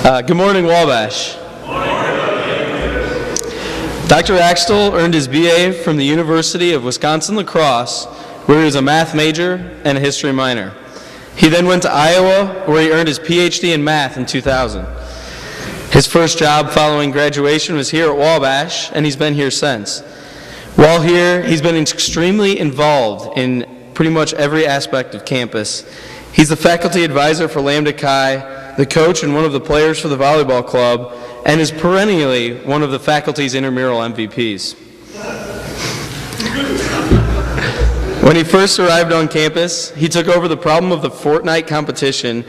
Good morning, Wabash. Dr. Axtell earned his BA from the University of Wisconsin-La Crosse, where he was a math major and a history minor. He then went to Iowa, where he earned his PhD in math in 2000. His first job following graduation was here at Wabash, and he's been here since. While here, he's been extremely involved in pretty much every aspect of campus. He's the faculty advisor for Lambda Chi, the coach and one of the players for the volleyball club, and is perennially one of the faculty's intramural MVPs. When he first arrived on campus, he took over the problem of the fortnight competition,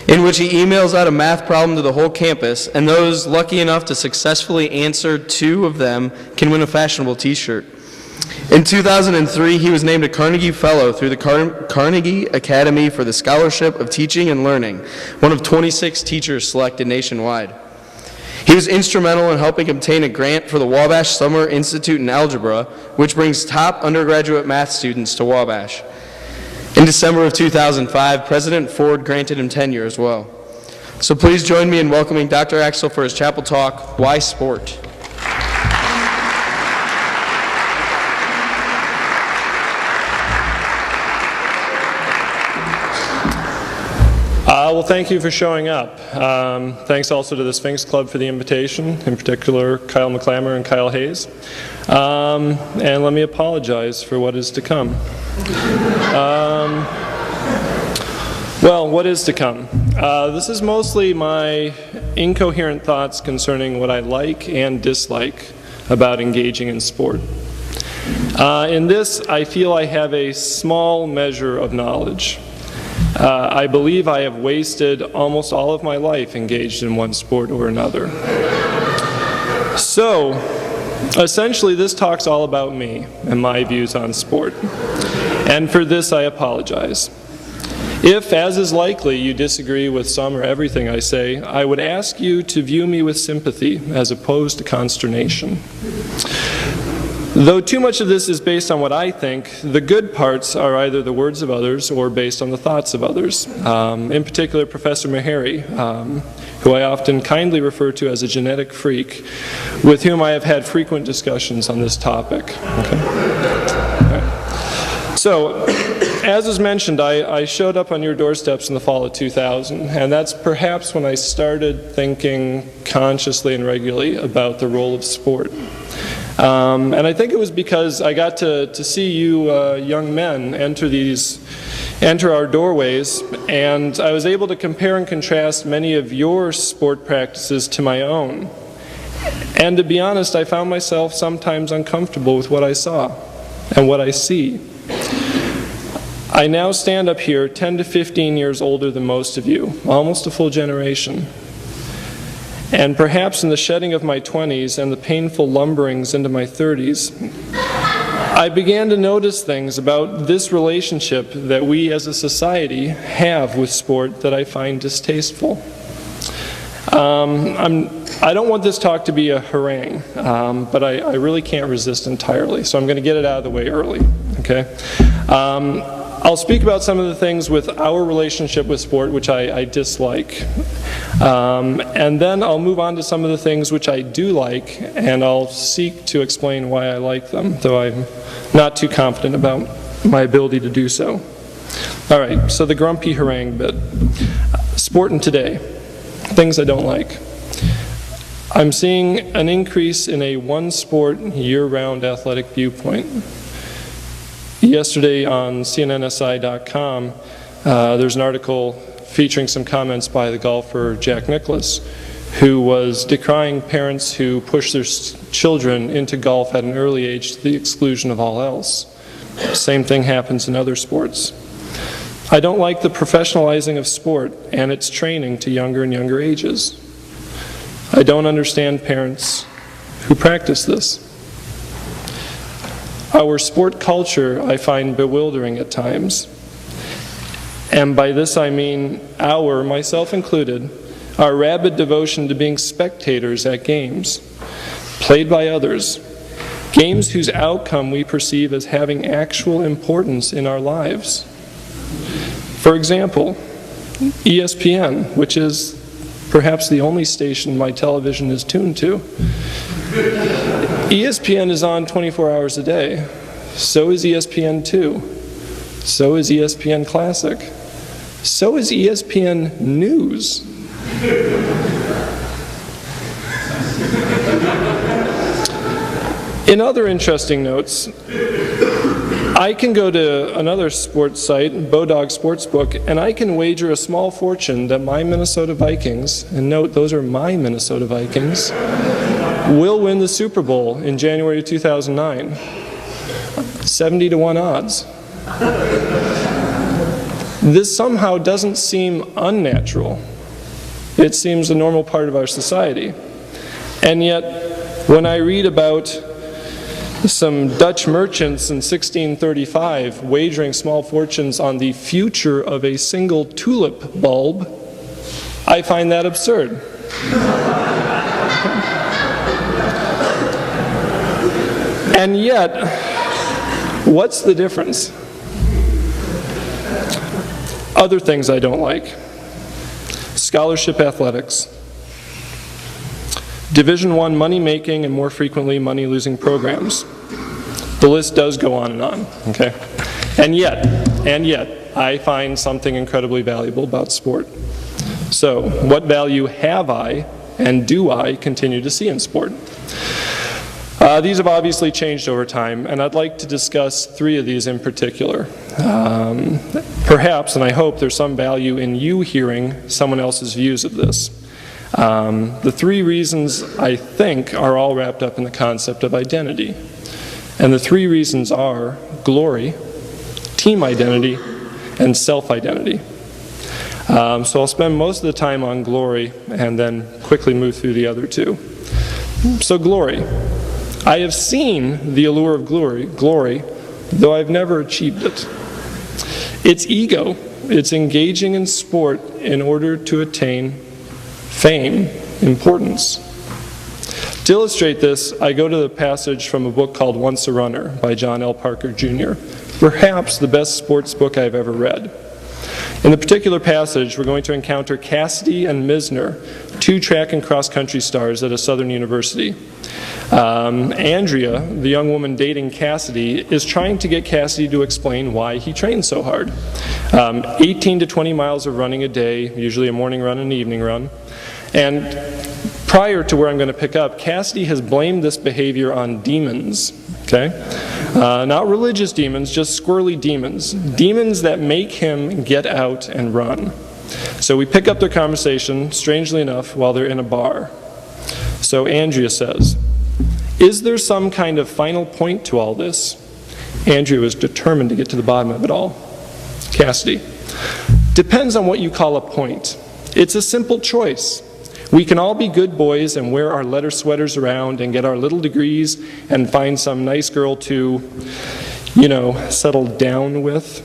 in which he emails out a math problem to the whole campus, and those lucky enough to successfully answer 2 of them can win a fashionable t-shirt. In 2003, he was named a Carnegie Fellow through the Carnegie Academy for the Scholarship of Teaching and Learning, one of 26 teachers selected nationwide. He was instrumental in helping obtain a grant for the Wabash Summer Institute in Algebra, which brings top undergraduate math students to Wabash. In December of 2005, President Ford granted him tenure as well. So please join me in welcoming Dr. Axtell for his chapel talk, Why Sport? Well, thank you for showing up. Thanks also to the Sphinx Club for the invitation, in particular Kyle McClammer and Kyle Hayes. And let me apologize for what is to come. Well, what is to come? This is mostly my incoherent thoughts concerning what I like and dislike about engaging in sport. In this, I feel I have a small measure of knowledge. I believe I have wasted almost all of my life engaged in one sport or another. So, essentially this talk's all about me and my views on sport. And for this I apologize. If, as is likely, you disagree with some or everything I say, I would ask you to view me with sympathy as opposed to consternation. Though too much of this is based on what I think, the good parts are either the words of others or based on the thoughts of others. In particular, Professor Meharry, who I often kindly refer to as a genetic freak, with whom I have had frequent discussions on this topic. Okay. Right. So, as was mentioned, I showed up on your doorsteps in the fall of 2000, and that's perhaps when I started thinking consciously and regularly about the role of sport. And I think it was because I got to see you young men enter our doorways, and I was able to compare and contrast many of your sport practices to my own. And to be honest, I found myself sometimes uncomfortable with what I saw and what I see. I now stand up here 10 to 15 years older than most of you, almost a full generation. And perhaps in the shedding of my 20s and the painful lumberings into my 30s, I began to notice things about this relationship that we as a society have with sport that I find distasteful. I don't want this talk to be a harangue, but I really can't resist entirely, so I'm going to get it out of the way early, okay? I'll speak about some of the things with our relationship with sport which I dislike. And then I'll move on to some of the things which I do like, and I'll seek to explain why I like them, though I'm not too confident about my ability to do so. All right, so the grumpy harangue bit. Sport in today, things I don't like. I'm seeing an increase in a one-sport, year-round athletic viewpoint. Yesterday on CNNSI.com, there's an article featuring some comments by the golfer Jack Nicklaus, who was decrying parents who push their children into golf at an early age to the exclusion of all else. Same thing happens in other sports. I don't like the professionalizing of sport and its training to younger and younger ages. I don't understand parents who practice this. Our sport culture I find bewildering at times. And by this I mean our, myself included, our rabid devotion to being spectators at games, played by others, games whose outcome we perceive as having actual importance in our lives. For example, ESPN, which is perhaps the only station my television is tuned to. ESPN is on 24 hours a day. So is ESPN2. So is ESPN Classic. So is ESPN News. In other interesting notes, I can go to another sports site, Bodog Sportsbook, and I can wager a small fortune that my Minnesota Vikings, and note those are my Minnesota Vikings, will win the Super Bowl in January of 2009. 70-to-1 odds. This somehow doesn't seem unnatural. It seems a normal part of our society. And yet, when I read about some Dutch merchants in 1635 wagering small fortunes on the future of a single tulip bulb, I find that absurd. And yet, what's the difference? Other things I don't like. Scholarship athletics. Division I money-making and more frequently money-losing programs. The list does go on and on, okay? And yet, I find something incredibly valuable about sport. So, what value have I and do I continue to see in sport? These have obviously changed over time, and I'd like to discuss 3 of these in particular. Perhaps, and I hope, there's some value in you hearing someone else's views of this. The 3 reasons, I think, are all wrapped up in the concept of identity. And the 3 reasons are glory, team identity, and self-identity. So I'll spend most of the time on glory and then quickly move through the other 2. So glory. I have seen the allure of glory, though I've never achieved it. It's ego. It's engaging in sport in order to attain fame, importance. To illustrate this, I go to the passage from a book called Once a Runner by John L. Parker, Jr., perhaps the best sports book I've ever read. In the particular passage, we're going to encounter Cassidy and Misner, 2 track and cross-country stars at a southern university. Andrea, the young woman dating Cassidy, is trying to get Cassidy to explain why he trains so hard. 18 to 20 miles of running a day, usually a morning run and an evening run. And prior to where I'm going to pick up, Cassidy has blamed this behavior on demons, okay? Not religious demons, just squirrely demons. Demons that make him get out and run. So we pick up their conversation, strangely enough, while they're in a bar. So Andrea says, "Is there some kind of final point to all this?" Andrea was determined to get to the bottom of it all. Cassidy, "Depends on what you call a point. It's a simple choice. We can all be good boys and wear our leather sweaters around and get our little degrees and find some nice girl to, settle down with.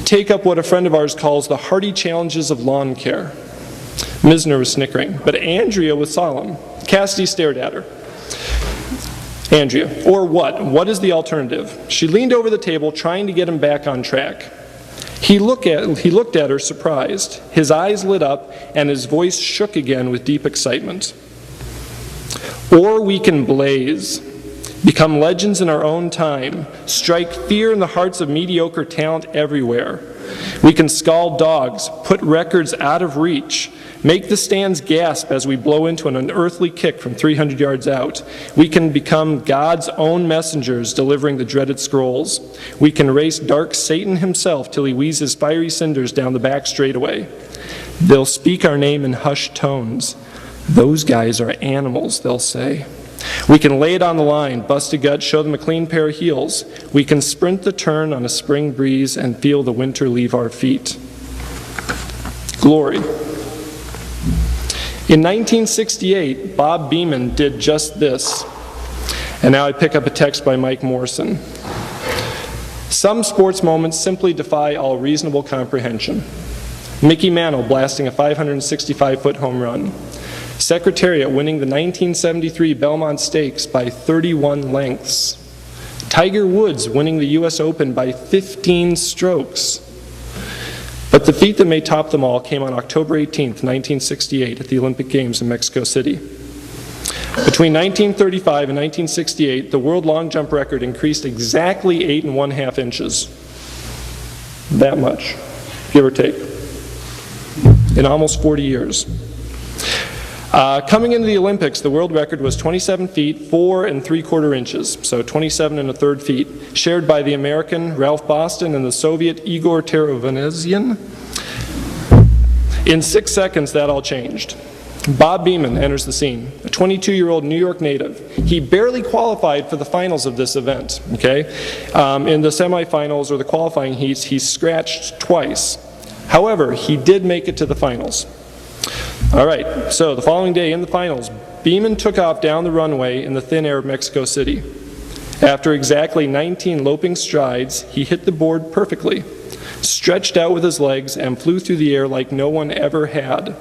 Take up what a friend of ours calls the hearty challenges of lawn care." Misner was snickering, but Andrea was solemn. Cassidy stared at her. Andrea, "Or what? What is the alternative?" She leaned over the table, trying to get him back on track. He looked at her surprised. His eyes lit up, and his voice shook again with deep excitement. "Or we can blaze, become legends in our own time, strike fear in the hearts of mediocre talent everywhere. We can scald dogs, put records out of reach, make the stands gasp as we blow into an unearthly kick from 300 yards out. We can become God's own messengers delivering the dreaded scrolls. We can race dark Satan himself till he wheezes fiery cinders down the back straightaway. They'll speak our name in hushed tones. 'Those guys are animals,' they'll say. We can lay it on the line, bust a gut, show them a clean pair of heels. We can sprint the turn on a spring breeze and feel the winter leave our feet." Glory. In 1968, Bob Beamon did just this. And now I pick up a text by Mike Morrison. "Some sports moments simply defy all reasonable comprehension. Mickey Mantle blasting a 565-foot home run. Secretariat winning the 1973 Belmont Stakes by 31 lengths. Tiger Woods winning the U.S. Open by 15 strokes. But the feat that may top them all came on October 18th, 1968 at the Olympic Games in Mexico City. Between 1935 and 1968, the world long jump record increased exactly 8 1/2 inches. That much, give or take, in almost 40 years. Coming into the Olympics, the world record was 27 feet, 4 3/4 inches, so 27 1/3 feet, shared by the American Ralph Boston and the Soviet Igor Terevazyan. In 6 seconds, that all changed. Bob Beamon enters the scene, a 22-year-old New York native. He barely qualified for the finals of this event, okay? In the semifinals or the qualifying heats, he scratched twice. However, he did make it to the finals. All right, so the following day in the finals, Beamon took off down the runway in the thin air of Mexico City. After exactly 19 loping strides, he hit the board perfectly, stretched out with his legs, and flew through the air like no one ever had.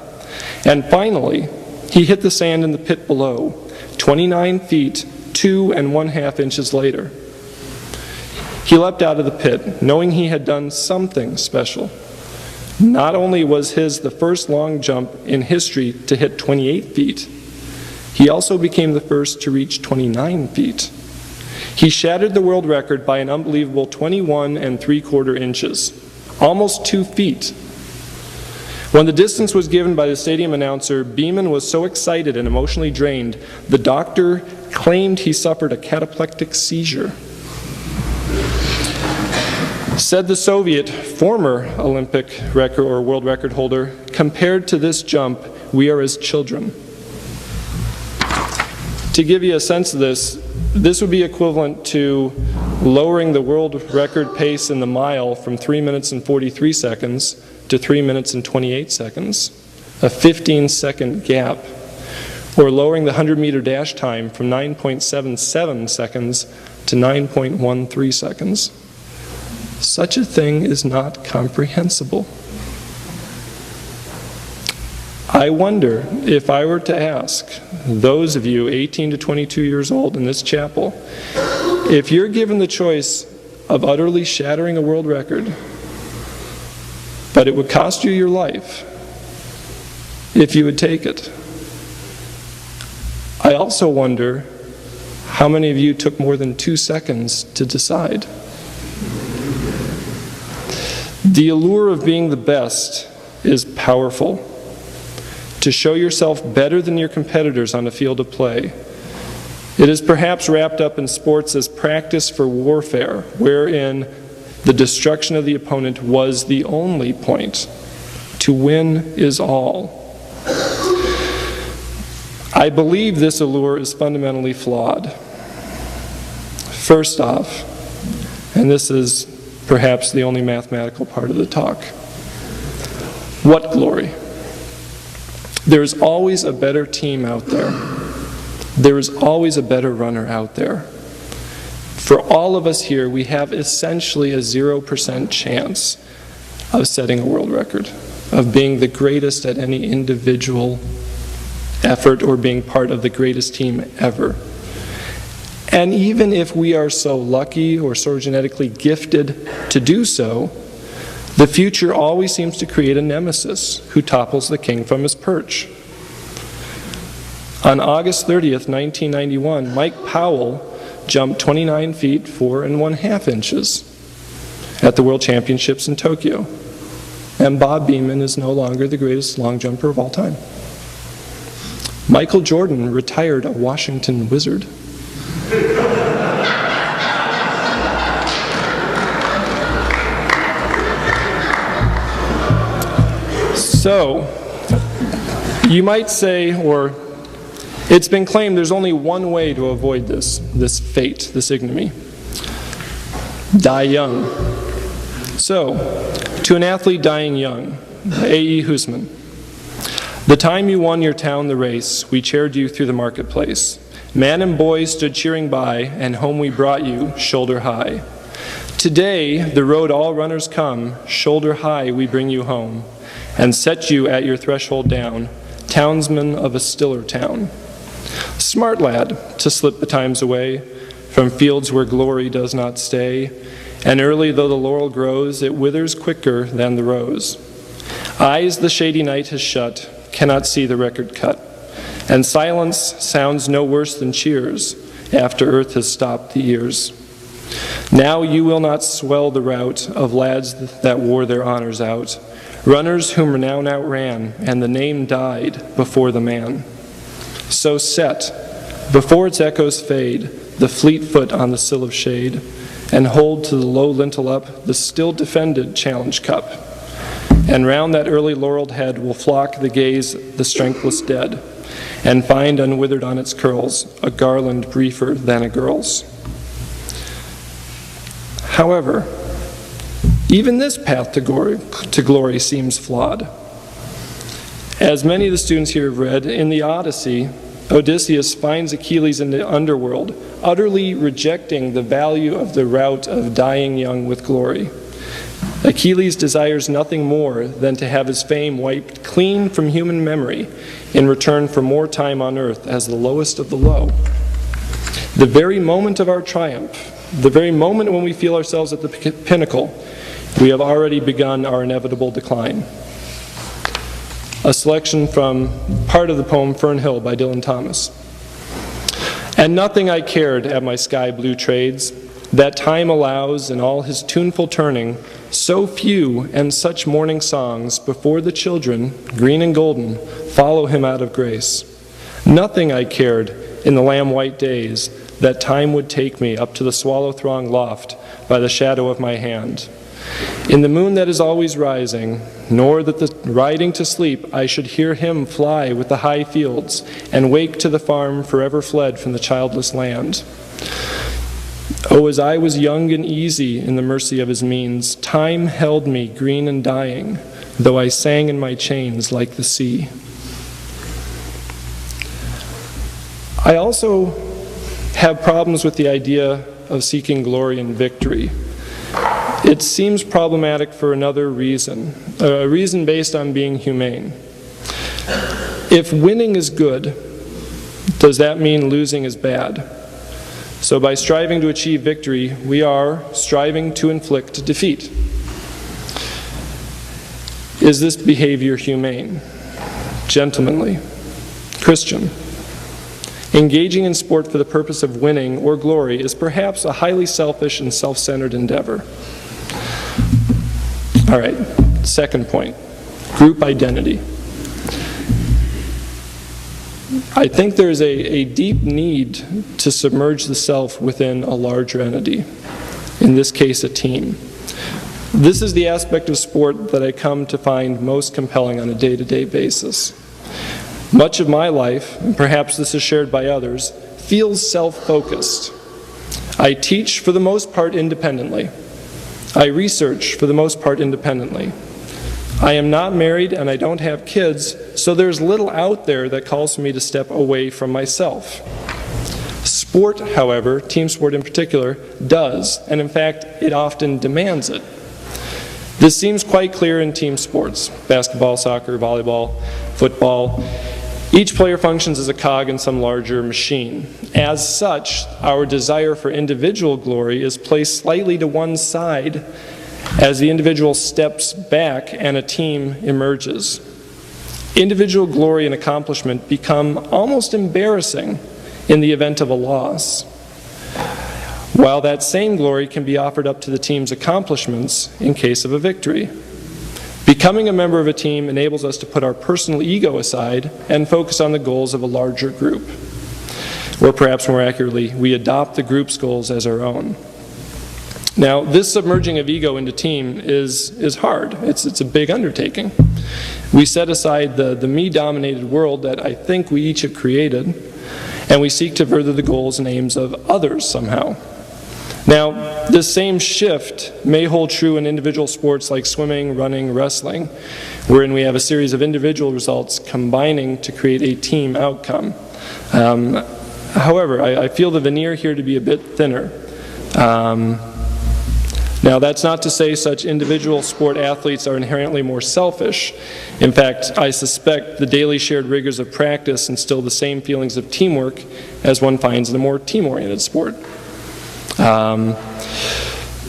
And finally, he hit the sand in the pit below, 29 feet, 2 1/2 inches later. He leapt out of the pit, knowing he had done something special. Not only was his the first long jump in history to hit 28 feet, he also became the first to reach 29 feet. He shattered the world record by an unbelievable 21 3/4 inches, almost 2 feet. When the distance was given by the stadium announcer, Beamon was so excited and emotionally drained, the doctor claimed he suffered a cataplectic seizure. Said the Soviet former Olympic record or world record holder, compared to this jump, we are as children. To give you a sense of this, this would be equivalent to lowering the world record pace in the mile from 3 minutes and 43 seconds to 3 minutes and 28 seconds, a 15-second gap, or lowering the 100-meter dash time from 9.77 seconds to 9.13 seconds. Such a thing is not comprehensible. I wonder if I were to ask those of you 18 to 22 years old in this chapel, if you're given the choice of utterly shattering a world record, but it would cost you your life, if you would take it. I also wonder how many of you took more than 2 seconds to decide. The allure of being the best is powerful. To show yourself better than your competitors on a field of play. It is perhaps wrapped up in sports as practice for warfare, wherein the destruction of the opponent was the only point. To win is all. I believe this allure is fundamentally flawed. First off, and this is perhaps the only mathematical part of the talk, what glory? There's always a better team out there. There is always a better runner out there. For all of us here, we have essentially a 0% chance of setting a world record, of being the greatest at any individual effort or being part of the greatest team ever. And even if we are so lucky or so genetically gifted to do so, the future always seems to create a nemesis who topples the king from his perch. On August 30th, 1991, Mike Powell jumped 29 feet, 4 1/2 inches at the World Championships in Tokyo. And Bob Beamon is no longer the greatest long jumper of all time. Michael Jordan retired a Washington Wizard. So, you might say, or it's been claimed there's only one way to avoid this fate, this ignominy. Die young. So, to an athlete dying young, A.E. Hoosman, the time you won your town the race, we cheered you through the marketplace. Man and boy stood cheering by, and home we brought you, shoulder high. Today, the road all runners come, shoulder high we bring you home, and set you at your threshold down, townsman of a stiller town. Smart lad, to slip the times away, from fields where glory does not stay, And early though the laurel grows, it withers quicker than the rose. Eyes the shady night has shut cannot see the record cut, and silence sounds no worse than cheers after earth has stopped the ears. Now you will not swell the rout of lads that wore their honors out, runners whom renown outran, and the name died before the man. So set, before its echoes fade, the fleet foot on the sill of shade, and hold to the low lintel up the still defended challenge cup. And round that early laureled head will flock the gaze the strengthless dead, and find unwithered on its curls a garland briefer than a girl's. However, even this path to glory seems flawed. As many of the students here have read, in the Odyssey, Odysseus finds Achilles in the underworld, utterly rejecting the value of the rout of dying young with glory. Achilles desires nothing more than to have his fame wiped clean from human memory in return for more time on earth as the lowest of the low. The very moment of our triumph, the very moment when we feel ourselves at the pinnacle, we have already begun our inevitable decline. A selection from part of the poem Fern Hill by Dylan Thomas. And nothing I cared at my sky blue trades, that time allows in all his tuneful turning, so few and such morning songs before the children, green and golden, follow him out of grace. Nothing I cared in the lamb-white days, that time would take me up to the swallow-throng loft by the shadow of my hand. In the moon that is always rising, nor that the riding to sleep I should hear him fly with the high fields, and wake to the farm forever fled from the childless land. Oh, as I was young and easy in the mercy of his means, time held me green and dying, though I sang in my chains like the sea. I also have problems with the idea of seeking glory and victory. It seems problematic for another reason, a reason based on being humane. If winning is good, does that mean losing is bad? So by striving to achieve victory, we are striving to inflict defeat. Is this behavior humane, gentlemanly, Christian? Engaging in sport for the purpose of winning or glory is perhaps a highly selfish and self-centered endeavor. All right, second point, group identity. I think there's a deep need to submerge the self within a larger entity, in this case a team. This is the aspect of sport that I come to find most compelling on a day-to-day basis. Much of my life, and perhaps this is shared by others, feels self-focused. I teach for the most part independently. I research for the most part independently. I am not married and I don't have kids, so there's little out there that calls for me to step away from myself. Sport, however, team sport in particular, does, and in fact, it often demands it. This seems quite clear in team sports: basketball, soccer, volleyball, football. Each player functions as a cog in some larger machine. As such, our desire for individual glory is placed slightly to one side as the individual steps back and a team emerges. Individual glory and accomplishment become almost embarrassing in the event of a loss, while that same glory can be offered up to the team's accomplishments in case of a victory. Becoming a member of a team enables us to put our personal ego aside and focus on the goals of a larger group. Or perhaps more accurately, we adopt the group's goals as our own. Now, this submerging of ego into team is hard. It's a big undertaking. We set aside the me-dominated world that I think we each have created, and we seek to further the goals and aims of others somehow. Now, this same shift may hold true in individual sports like swimming, running, wrestling, wherein we have a series of individual results combining to create a team outcome. However, I feel the veneer here to be a bit thinner. Now, that's not to say such individual sport athletes are inherently more selfish. In fact, I suspect the daily shared rigors of practice instill the same feelings of teamwork as one finds in a more team-oriented sport.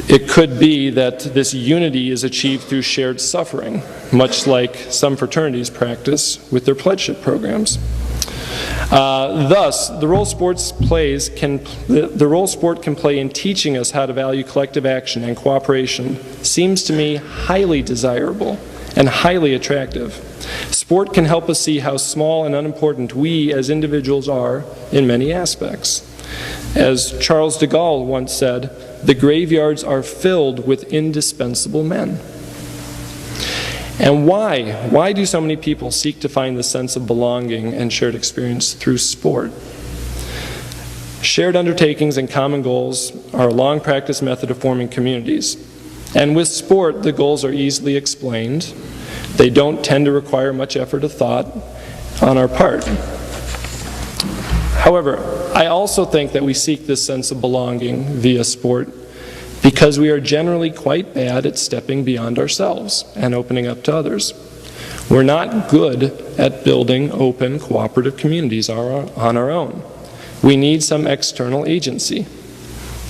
It could be that this unity is achieved through shared suffering, much like some fraternities practice with their pledgeship programs. Thus, the role sport can play in teaching us how to value collective action and cooperation seems to me highly desirable and highly attractive. Sport can help us see how small and unimportant we as individuals are in many aspects. As Charles de Gaulle once said, the graveyards are filled with indispensable men. And why? Why do so many people seek to find the sense of belonging and shared experience through sport? Shared undertakings and common goals are a long practice method of forming communities. And with sport, the goals are easily explained. They don't tend to require much effort or thought on our part. However, I also think that we seek this sense of belonging via sport because we are generally quite bad at stepping beyond ourselves and opening up to others. We're not good at building open, cooperative communities on our own. We need some external agency.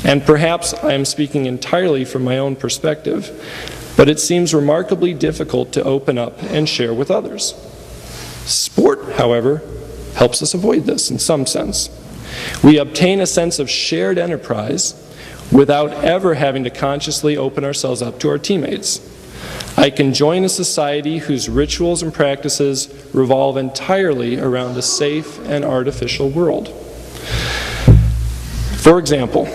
And perhaps I am speaking entirely from my own perspective, but it seems remarkably difficult to open up and share with others. Sport, however, helps us avoid this in some sense. We obtain a sense of shared enterprise without ever having to consciously open ourselves up to our teammates. I can join a society whose rituals and practices revolve entirely around a safe and artificial world. For example,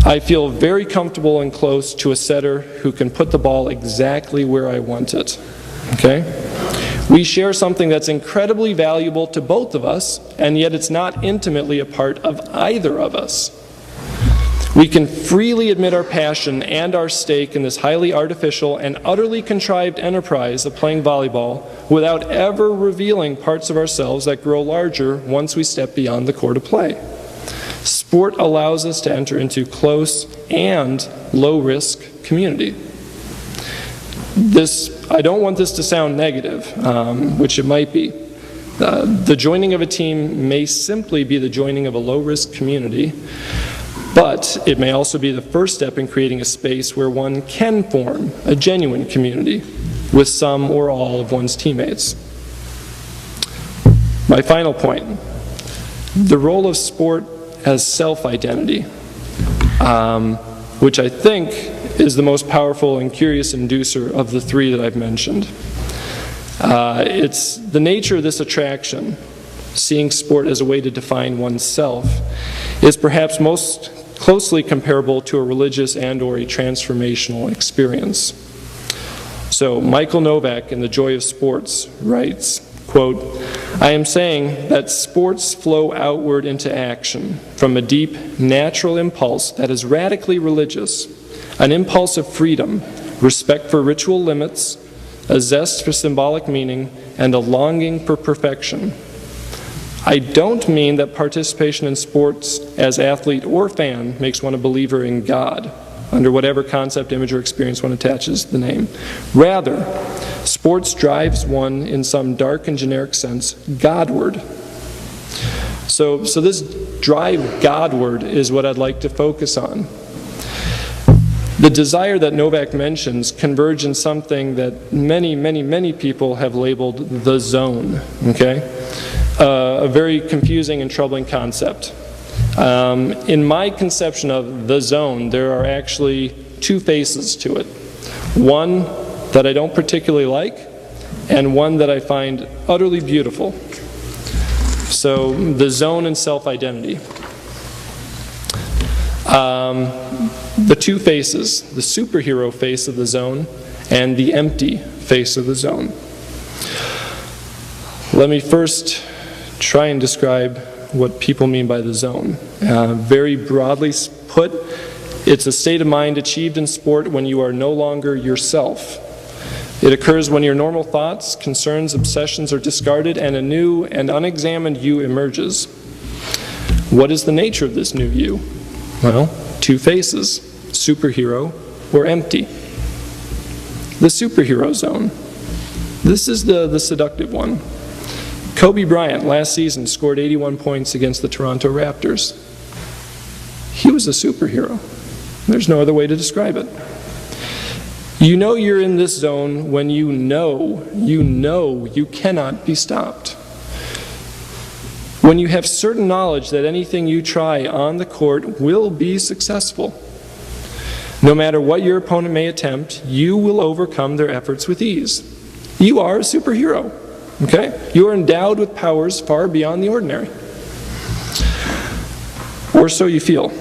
I feel very comfortable and close to a setter who can put the ball exactly where I want it. Okay? We share something that's incredibly valuable to both of us, and yet it's not intimately a part of either of us. We can freely admit our passion and our stake in this highly artificial and utterly contrived enterprise of playing volleyball without ever revealing parts of ourselves that grow larger once we step beyond the court of play. Sport allows us to enter into close and low-risk community. I don't want this to sound negative, which it might be. The joining of a team may simply be the joining of a low-risk community, but it may also be the first step in creating a space where one can form a genuine community with some or all of one's teammates. My final point, the role of sport as self-identity, which I think is the most powerful and curious inducer of the three that I've mentioned. It's the nature of this attraction, seeing sport as a way to define oneself, is perhaps most closely comparable to a religious and/or a transformational experience. So Michael Novak in The Joy of Sports writes, quote, "I am saying that sports flow outward into action from a deep, natural impulse that is radically religious, an impulse of freedom, respect for ritual limits, a zest for symbolic meaning, and a longing for perfection. I don't mean that participation in sports as athlete or fan makes one a believer in God, under whatever concept, image, or experience one attaches the name. Rather, sports drives one, in some dark and generic sense, Godward." So this drive Godward is what I'd like to focus on. The desire that Novak mentions converge in something that many people have labeled the zone, okay? A very confusing and troubling concept. In my conception of the zone, there are actually two faces to it. One that I don't particularly like, and one that I find utterly beautiful. So, the zone and self-identity. The two faces, the superhero face of the zone and the empty face of the zone. Let me first try and describe what people mean by the zone. Very broadly put, it's a state of mind achieved in sport when you are no longer yourself. It occurs when your normal thoughts, concerns, obsessions are discarded and a new and unexamined you emerges. What is the nature of this new you? Well, two faces, superhero or empty. The superhero zone. This is the seductive one. Kobe Bryant last season scored 81 points against the Toronto Raptors. He was a superhero. There's no other way to describe it. You know you're in this zone when you know you cannot be stopped. When you have certain knowledge that anything you try on the court will be successful. No matter what your opponent may attempt, you will overcome their efforts with ease. You are a superhero, okay? You are endowed with powers far beyond the ordinary. Or so you feel.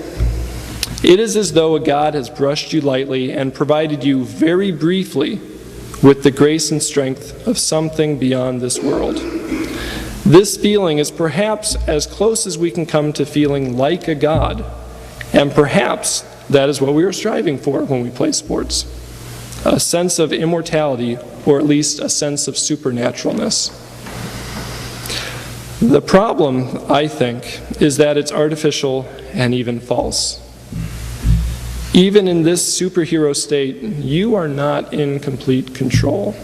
It is as though a God has brushed you lightly and provided you very briefly with the grace and strength of something beyond this world. This feeling is perhaps as close as we can come to feeling like a God, and perhaps that is what we are striving for when we play sports. A sense of immortality, or at least a sense of supernaturalness. The problem, I think, is that it's artificial and even false. Even in this superhero state, you are not in complete control.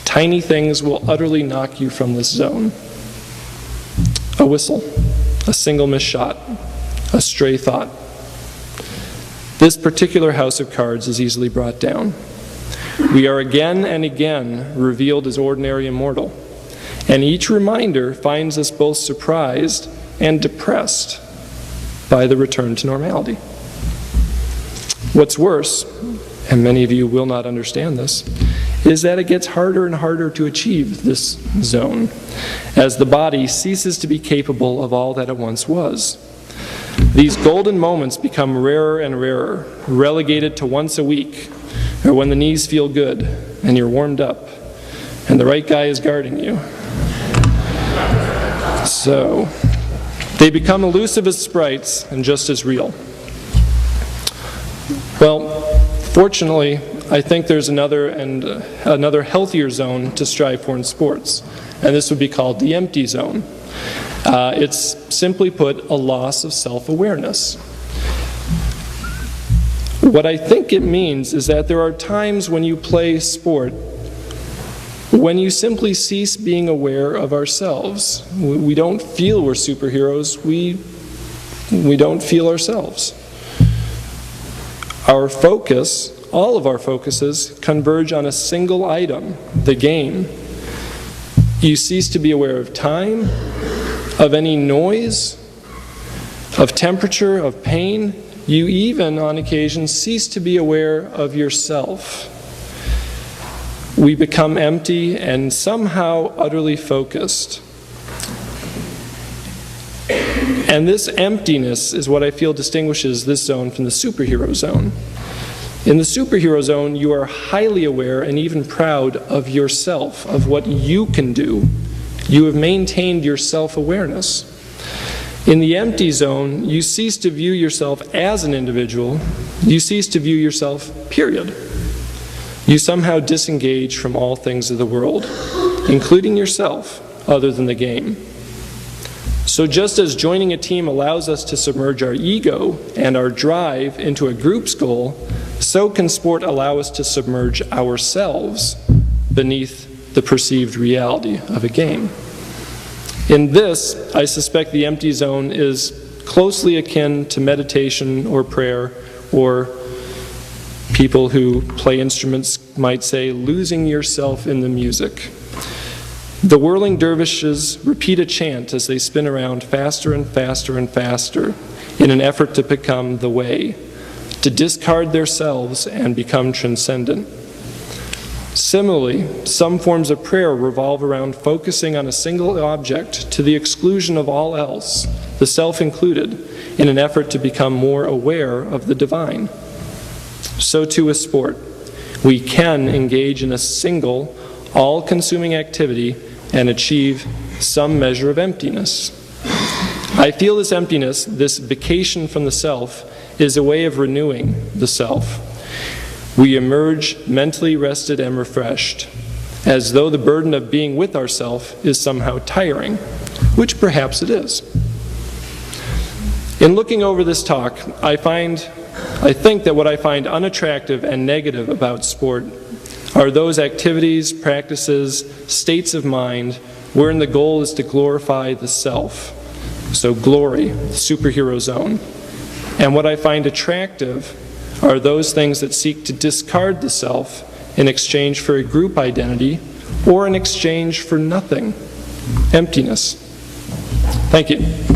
Tiny things will utterly knock you from this zone. A whistle, a single missed shot, a stray thought. This particular house of cards is easily brought down. We are again and again revealed as ordinary and mortal, and each reminder finds us both surprised and depressed by the return to normality. What's worse, and many of you will not understand this, is that it gets harder and harder to achieve this zone as the body ceases to be capable of all that it once was. These golden moments become rarer and rarer, relegated to once a week, or when the knees feel good and you're warmed up and the right guy is guarding you. So, they become elusive as sprites and just as real. Well, fortunately, I think there's another healthier zone to strive for in sports, and this would be called the empty zone. It's simply put a loss of self-awareness. What I think it means is that there are times when you play sport when you simply cease being aware of ourselves. We don't feel we're superheroes. We don't feel ourselves. Our focus, all of our focuses, converge on a single item, the game. You cease to be aware of time, of any noise, of temperature, of pain. You even, on occasion, cease to be aware of yourself. We become empty and somehow utterly focused. And this emptiness is what I feel distinguishes this zone from the superhero zone. In the superhero zone, you are highly aware and even proud of yourself, of what you can do. You have maintained your self-awareness. In the empty zone, you cease to view yourself as an individual. You cease to view yourself, period. You somehow disengage from all things of the world, including yourself, other than the game. So just as joining a team allows us to submerge our ego and our drive into a group's goal, so can sport allow us to submerge ourselves beneath the perceived reality of a game. In this, I suspect the empty zone is closely akin to meditation or prayer, or people who play instruments might say, losing yourself in the music. The whirling dervishes repeat a chant as they spin around faster and faster and faster in an effort to become the way, to discard their selves and become transcendent. Similarly, some forms of prayer revolve around focusing on a single object to the exclusion of all else, the self included, in an effort to become more aware of the divine. So too with sport. We can engage in a single, all-consuming activity and achieve some measure of emptiness. I feel this emptiness, this vacation from the self, is a way of renewing the self. We emerge mentally rested and refreshed, as though the burden of being with ourself is somehow tiring, which perhaps it is. In looking over this talk, I think that what I find unattractive and negative about sport are those activities, practices, states of mind wherein the goal is to glorify the self. So glory, superhero zone. And what I find attractive are those things that seek to discard the self in exchange for a group identity or in exchange for nothing, emptiness. Thank you.